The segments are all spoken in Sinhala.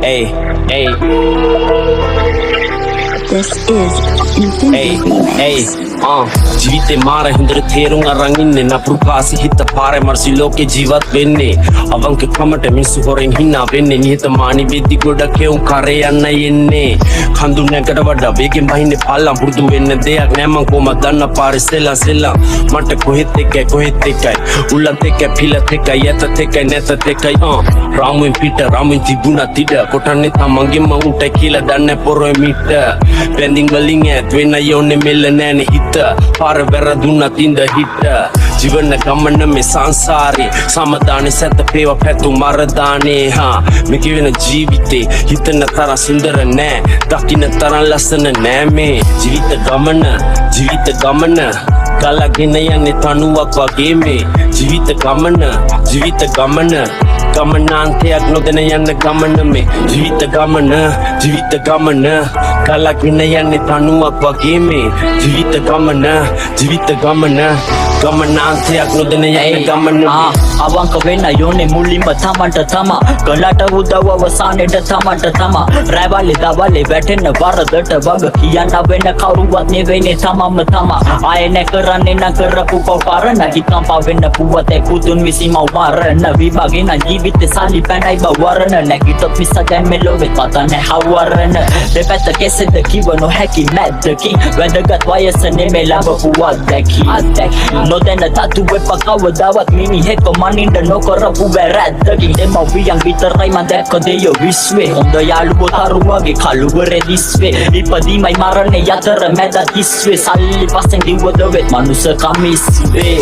Hey, hey. This is Infinity Remix. ජීවිතේ මාර හින්දර තේරුම් අරන් ඉන්නේ නපුරු පාසි හිත පාරේ මර්සි ලෝකේ ජීවත් වෙන්නේ අවංක කමට මිනිස්සු හොරෙන් හිනා වෙන්නේ නිහතමානී වෙද්දි ගොඩක් එවුන් කරේ යන්න යන්නේ කඳු නැකට වඩා වේගෙන් බහින්නේ පල්ලම් පුරුදු වෙන්න දෙයක් නෑ මං කොහමද දන්න පාරේ සෙල්ලා මට කොහෙත් එකයි උල්ලත් එකයි පිලත් එකයි යතත් එකයි නැතත් එකයි රාමුවෙන් පිට රාමුවෙන් තිබුණා තිඩ කොටන්නේ තමන්ගෙම උන්ට කියලා දන්නේ පොරොයි මිට බැඳින් වලින් ඈත් වෙන්න යෝනේ මෙල්ල නෑනේ හිත පාර වැරදුන්නත් ඉඳ හිට ජීවන ගමන මේ සංසාරේ සමදානේ සැතපේව පැතු මරදානේ මේ කියවෙන ජීවිතේ හිතන තරම් සුන්දර නෑ දකින්න තරම් ලස්සන නෑ මේ ජීවිත ගමන ගලගෙන යන්නේ තනුවක් වගේ මේ ජීවිත ගමන ගමනාන්තයක් නොදැන යන්න ගමන මේ ජීවිත ගමන ගලගෙන යන්නේ තනුවක් වගේ මේ ජීවිත ගමන ගමනාන්තයක් නොදැන යන්න ගමන අවංක වෙන්න යෝනේ මුලින්ම තමන්ට තමා ගලට උදව් අවසානෙට තමන්ට තමා රැවලේ දවලේ වැටෙන්න වරදට වග කියන්න වෙන්න කවුරුවත් නෙවෙයිනේ තමම තමා ආයෙ නැකරන්නේ නකරපු පවරන හිතම් පවෙන්න පුවතේ කුතුන් විසීම වරන විභාගින ජීවිතේ සල්ලි පැනයි බවරන නැගිටොත් මිස දැන් මෙලොවේ පතන්නේ හවරන දෙපැත්ත කෙසෙද කිව නොහැකි මැද්දකින් වැදගත් වයස නෙමෙයි ලබපුවත් දැකි නොදැන තතු වෙප කවදාවත් මිනිහෙක් මනින්ද නොකරපු වැරැද්දකින් දෙමවියන් විතරයි මන් දැක්ක දෙයෝ විශ්වේ හොඳ යාළුවෝ තරුවගේ කළුවරේ දිස්වේ ඉපදීමයි මරණේ යතර මැද තිස්වේ සල්ලි පස්සෙන් දිව්වද වෙත් මනුස්ස කමිස්වේ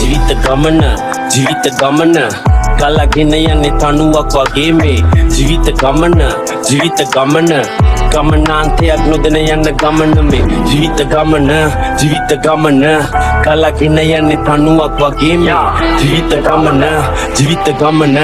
ජීවිත ගමන ගලගෙන යන්නේ තනුවක් වගේ මේ ජීවිත ගමන ගමනාන්තයක් නොදැන යන්න ගමන මේ ජීවිත ගමන ගලගෙන යන්නේ තනුවක් වගේ මේ ජීවිත ගමන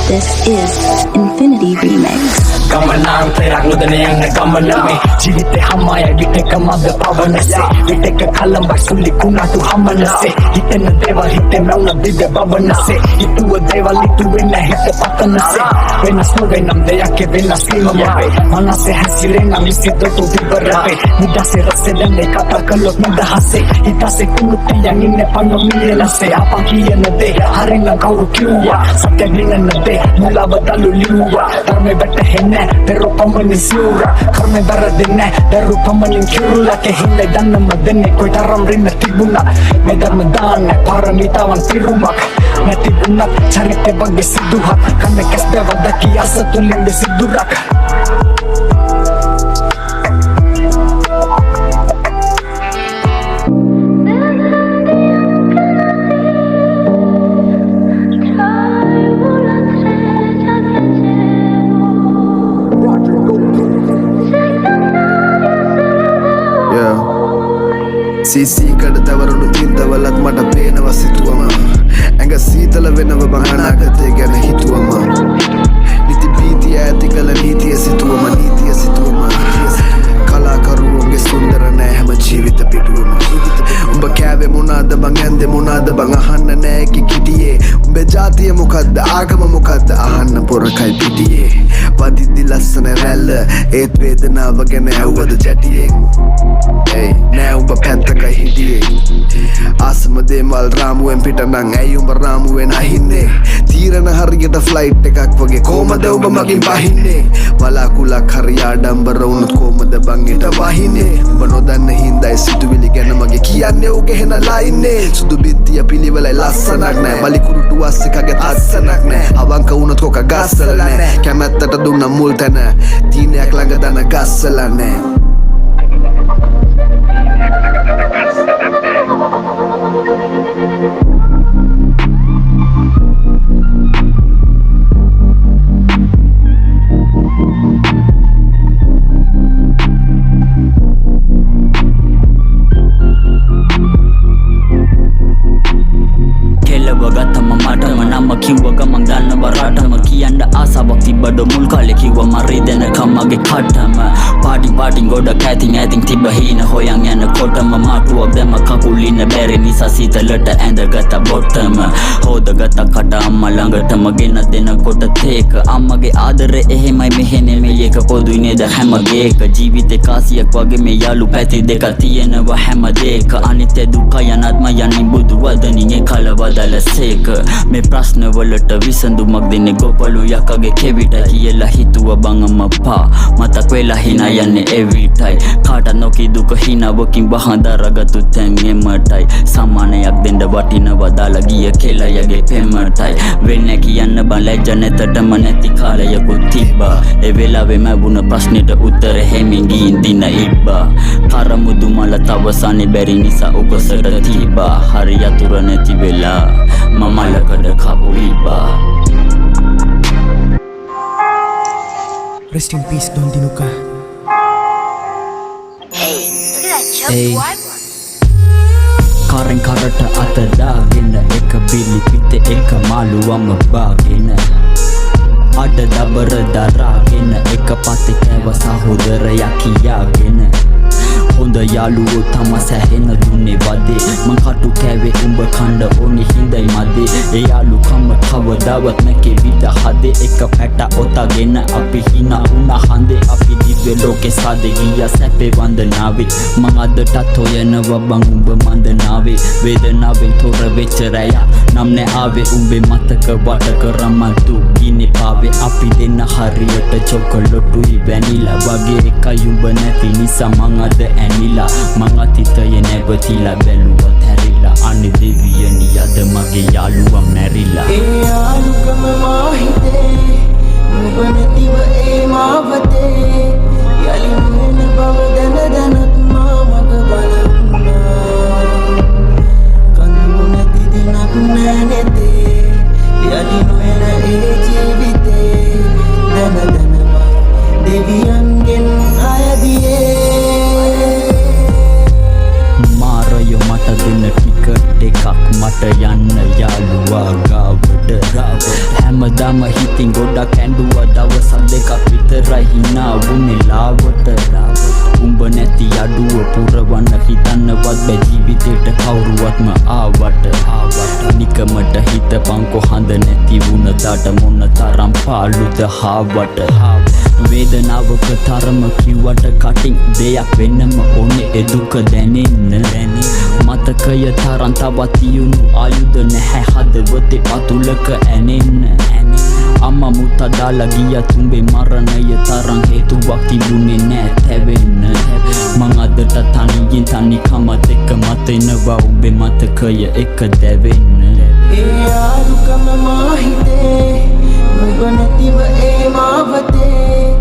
This is Infinity Remix. ගමනාන්තයක් නොදැන යන්න ගමන මේ ජීවිතේ හමාය ගිටක මද පවනසේ ගිටක කලම්බක් සුලි කුණාටු හමනසේ හිතෙන දේවල් හිතෙන් මවුන දිද බබනසේ හිතුව දේවල් හිතු වෙන්න හිත පතනසේ වෙනස් නොවෙනම් දෙයක් වෙනස් වීමමයි මනසේ හැසිරෙන මිසිතොතු තිබරපේ මුදසේ රසෙදන්නේ කතා කළොත් නිදහසේ හිතසේ කුණුටියන් ඉන්නේ පන්නො මිලනසේ අපා කියන දේ හරිනම් කවුරු කිව්වා සත්‍ය ගිනන දේ මුලව දලු ලිව්වා ධර්මෙ බැටහෙන්නේ Pero pamanin siura Karme baradine Daru pamanin kirula Ke hinde danna madene Koi daram rinna tibuna Me darmadane Paranitawan tirumak Me tibunak Charite bagi siduhat Kame kesde vadaki Asa tulinde sidurak CC කඩ තවරුණු තින්තවලත් මට පේනව සිතුවම ඇඟ සීතල වෙනව බංගනාගතය ගැන හිතුවම නිති බීතිය ඇති කළ නීතිය සිතුවම කලාකරුවන්ගේ සුන්දර නෑ හැම ජීවිත පිටුවම උඹ කෑවේ මොනාද බං ඇන්දේ මොනාද බං අහන්න නෑකි කිටියේ උඹේ ජාතිය මොකද්ද ආගම මොකද්ද අහන්න පොරකයි පිටියේ වදිද්දි ලස්සන රැල්ල ඒත් වේදනාව ගැන ඇව්වද ජැටියෙන් නෑ උඹ පැත්තකයි හිටියේ ආසම දේමල් රාමුවෙන් පිටනං ඇයි උඹ රාමුවෙන් අහින්නේ තීරණ හරියට ෆ්ලයිට් එකක් වගේ කොහමද උඹ මගින් බහින්නේ වලාකුලක් හරි ආඩම්බර වුණොත් කොහමද බං ඊට වහින්නේ උඹ නොදන්න හින්දායි සිතුවිලි ගැන මගේ කියන්නේ ඔගේ හෙනලා ඉන්නේ සුදු බිත්තිය පිළිවෙලයි ලස්සනක් නෑ බලි කුරුටු අස්සකගේ අස්සනක් නෑ අවංක වුණොත් කොක ගස්සල නෑ කැමැත්තට දුන්න මුල් තැන තීනයක් ළඟ දන ගස්සලා නෑ කිව්ව ගමන් දන්නව රටම කියන්න ආසාවක් තිබ්බඩ මුල් කාලේ කිව්ව මරි දෙනකම් මගේ කටම පාටින් ගොඩ කැතින් තිබ්බ හීන හොයන් යනකොටම මාටුවක් දැම්ම කකුලින්න බැරි නිසා සීතලට ඇඳගත්ත බොට්ටම හොදගත්ත කට අම්මා ළඟටම ගෙන දෙනකොට තේක අම්මගේ ආදරේ එහෙමයි මෙහෙ නෙමෙයි එක පොදුයි නේද හැමගේක ජීවිතේ කාසියක් වගේ මේ යාළු පැති දෙක තියෙනවා හැමදේක අනිත්‍ය දුක යනාත්ම යන්නේ බුදු වදනියේ කලවදලසේක මේ ප්‍රශ්න වලට විසඳුමක් දෙන්නේ ගොපලු යකගේ කෙවිට කියලා හිතුව බංගමපා මතක් වෙලා hina යන්නේ every time කාට නොකී දුක හිනාවකින් බහඳරගත්තු තැන් එමටයි සමානයක් දෙන්න වටිනවා දාලා ගිය කෙලයගේ පෙමටයි වෙන්නේ කියන්න බං ලැජ්ජ නැතටම නැති කාලයකුත් තිබ්බා ඒ වෙලාවෙම වුණ ප්‍රශ්නෙට උත්තර හැමින් ගින් දින ඉබ්බා කරමුදු මල තවසන්නේ බැරි නිසා උගසට තිබ්බා හරි යතුරු නැති වෙලා මම ලකඩ කපු ඉබ්බා Rest in peace Don Dinuka. Hey. Karen karata අත දාගෙන එක බිලි පිට එක මාළුවම බාගෙන අඩ දබර දරාගෙන එක පතේ කැව සහෝදරයා කියාගෙන හොඳ යාළුවෝ තම සැහෙන දුන්නේ වදේ මං කටු කෑවේ උඹ කණ්ඩ ඕනේ හිඳයි මදේ ඒ යාළුකම කවදාවත් නැකේ විද හදේ එක පැට ඔතගෙන අපි hina උනා හන්දේ අපි දිව්‍ය ලෝකේ සාදේ ගියා සැපේ වන්දනාවේ මං අදටත් හොයනවා බං උඹ මන්දනාවේ වේදනාවෙන් තොර වෙච්ච රැය නම් නෑ ආවේ උඹේ මතක වට කරමන් තු ගිනේ පාවේ අපි දෙන්න හරියට චොකලොටුයි වැනිලා වගේ එකයි උඹ නැති නිසා මං අද ඇනිලා මං අතීතයේ නැවතිලා බැලුවත් හැරිලා අනේ දෙවියනි අද මගේ යාළුවා මැරිලා ඒ යාළුකම මා හිතේ නුඹ නැතිව ඒ මාවතේ යලි නොයන බව දැනත් මා මග බලුණා කඳුළු නැති දිනක් නෑ නෙතේ යලි නොයන ඒ ජීවිතේ දැනමයි දෙවියන්ගෙන් අයදියේ මාරයෝ මට දෙන්න ටිකට් එකක් මට යන්න යාළුවා ගාවට හැමදාම හිතින් ගොඩක් ඇඬුවා දවස් දෙකක් විතරයි hina වුනේ ලාවට උඹ නැති අඩුව පුරවන්න හිතන්නවත් බැ ජීවිතේට කවුරුවත්ම ආවට නිකමට හිතපන්කො හඳ නැති වුණ දාට මොන තරම් පාළුද හාවට වේදනාවක තරම කිව්වට කටින් දෙයක් වෙන්නම ඕනේ ඒ දුක දැනෙන්න මතකය තරම් තවත් තියුණු ආයුධ නැහැ හදවතේ අතුලක ඇනෙන්න අම්මා මුත්තා දාලා ගියා තුඹේ මරණය තරම් හේතුවක් තිබුණේ නෑ තැවෙන්න මං අදට තනියෙන් තනිකමත් එක්ක මතෙනවා උඹේ මතකය එක දැවෙන්න ඒ යාළුකම මා හිතේ නුඹ නැතිව ඒ මාවතේ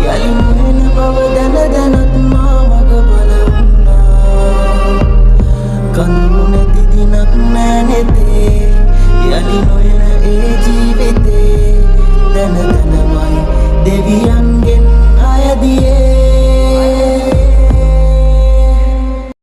යලි නොයන බව දැනත් මා මග බලුණා කඳුළු නැති දිනක් නෑ නෙතේ යලි නොයන ඒ ජීවිතේ දැනමයි දෙවියන්ගෙන් අයදියේ